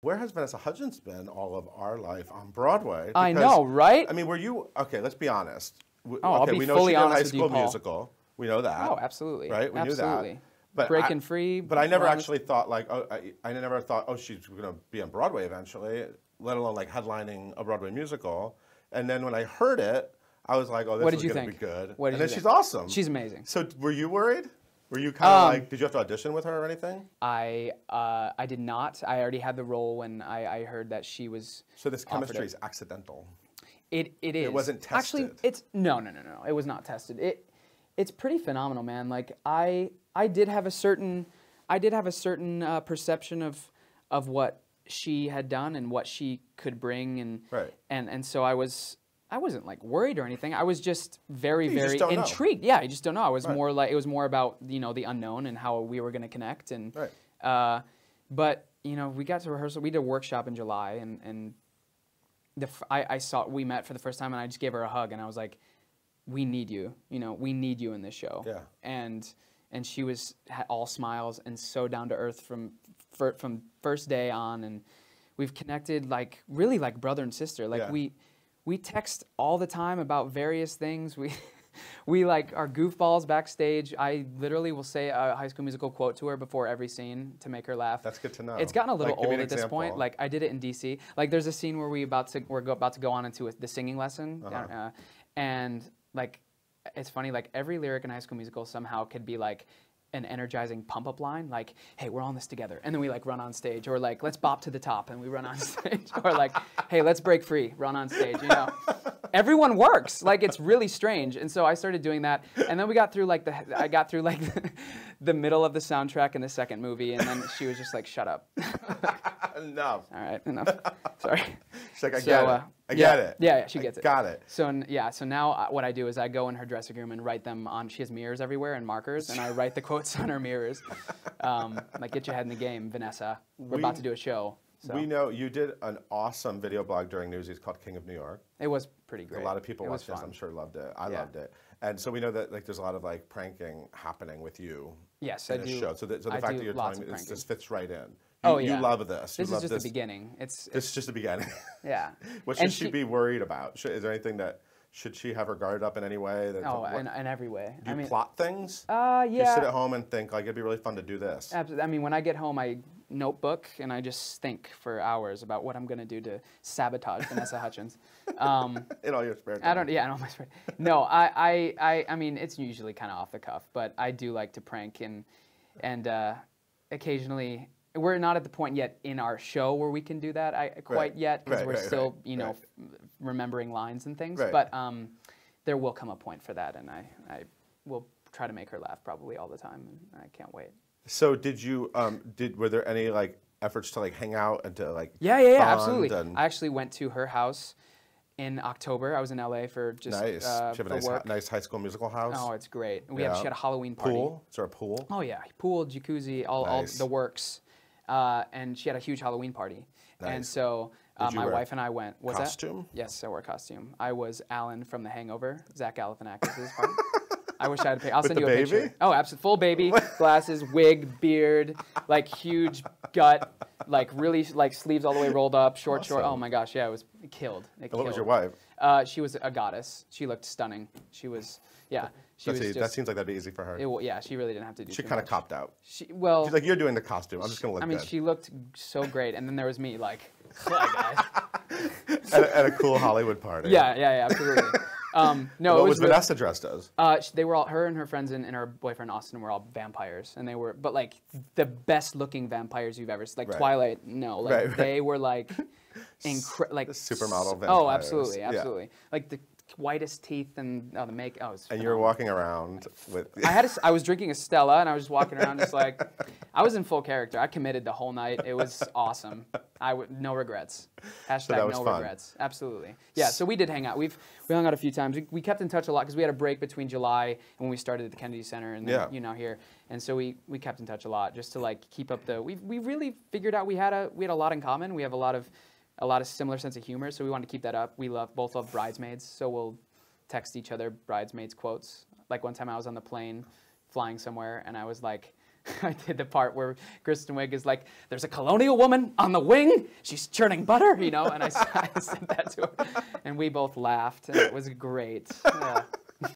Where has Vanessa Hudgens been all of our life on Broadway? I know, right? I mean, were you okay? Let's be honest. Oh, I'll Okay, be we know fully she did honest High with you, School Paul. Musical. We know that. Oh, absolutely. Right? We knew Absolutely. that. But Breaking Free. But I never actually thought like, oh, I never thought, oh, she's going to be on Broadway eventually, let alone like headlining a Broadway musical. And then when I heard it, I was like, oh, this is going to be good. What did and then you she's think? awesome. She's amazing. So were you worried? Were you kind of like, did you have to audition with her or anything? I did not. I already had the role when I heard that she was. So this chemistry is accidental. It is. It wasn't tested. Actually, it's no. It was not tested. It's pretty phenomenal, man. Like I did have a certain perception of what she had done and what she could bring, and so I wasn't like worried or anything. I was just very intrigued. Yeah, I just don't know. I was more like, it was more about, you know, the unknown and how we were going to connect. And but you know, we got to rehearsal. We did a workshop in July, and we met for the first time, and I just gave her a hug, and I was like, we need you. You know, we need you in this show. Yeah. And she was all smiles and so down to earth from first day on, and we've connected like really like brother and sister. Like we text all the time about various things. We like are goofballs backstage. I literally will say a High School Musical quote to her before every scene to make her laugh. That's good to know. It's gotten a little old at this point. Like I did it in DC. Like there's a scene where we're about to go on into the singing lesson, and like it's funny. Like every lyric in High School Musical somehow could be like an energizing pump-up line, like, hey, we're on this together, and then we like run on stage, or like, let's bop to the top, and we run on stage, or like, hey, let's break free, run on stage, you know. Everyone works, like it's really strange, and so I started doing that, and then we got through like the middle of the soundtrack in the second movie, and then she was just like, shut up. Enough. All right, enough. Sorry. She's like, I get it. I get it. Yeah, she gets it. Got it. So yeah, so now what I do is I go in her dressing room and write them on. She has mirrors everywhere and markers, and I write the quotes on her mirrors. Like, get your head in the game, Vanessa. We're about to do a show. So. We know you did an awesome video blog during Newsies called King of New York. It was pretty great. A lot of people watched this, I'm sure, loved it. I loved it. And so we know that like there's a lot of like pranking happening with you. Yes, in the show. So the fact that you're telling me this fits right in. You love this. This is just the beginning. This is just the beginning. Yeah. What should she be worried about? Is there anything that, should she have her guard up in any way? In every way. Do you plot things? Yeah. Do you sit at home and think, like, it'd be really fun to do this? Absolutely. I mean, when I get home, I notebook and I just think for hours about what I'm going to do to sabotage Vanessa Hudgens. In all your spare time. In all my spare time. No, I mean, it's usually kind of off the cuff, but I do like to prank and occasionally. We're not at the point yet in our show where we can do that quite yet, because we're still, you know, remembering lines and things. Right. But there will come a point for that, and I will try to make her laugh probably all the time, and I can't wait. So did you, were there any like efforts to like hang out and to like Yeah, absolutely. I actually went to her house in October. I was in LA for just nice. She have a nice High School Musical house. Oh, it's great. She had a Halloween party. Pool? Is there a pool? Oh yeah, pool, jacuzzi, all the works. And she had a huge Halloween party. Nice. And so my wife and I went. What's costume? That? Yes, I wore a costume. I was Alan from The Hangover, Zach Galifianakis' part. I wish I had a picture. I'll send you a picture. Oh, absolutely. Full baby, glasses, wig, beard, like huge gut, like really like sleeves all the way rolled up, short. Oh my gosh, yeah, it was killed. What was your wife? She was a goddess. She looked stunning. She was, yeah. That seems like that'd be easy for her. Yeah, she really didn't have to do. She kind of copped out. She's like, you're doing the costume. I'm just gonna look good. I mean, she looked so great, and then there was me, like, hi guys. at a cool Hollywood party. Yeah, absolutely. No, what was Vanessa dressed as? They were all, her and her friends and her boyfriend Austin were all vampires, and they were, but like the best looking vampires you've ever seen. Like Twilight, no, like they were like like supermodel vampires. Oh, absolutely. Yeah. Like the whitest teeth and the make. Oh, and you were walking around with. I was drinking a Stella, and I was just walking around just like, I was in full character. I committed the whole night. It was awesome. No regrets. Hashtag no regrets. Absolutely. Yeah. So we did hang out. We hung out a few times. We kept in touch a lot because we had a break between July and when we started at the Kennedy Center and then, here. And so we kept in touch a lot just to like keep up the. We really figured out we had a lot in common. We have a lot of similar sense of humor, so we wanted to keep that up. We both love Bridesmaids, so we'll text each other Bridesmaids quotes. Like one time I was on the plane flying somewhere, and I was like, I did the part where Kristen Wiig is like, there's a colonial woman on the wing, she's churning butter, you know, and I said that to her. And we both laughed, and it was great. Yeah.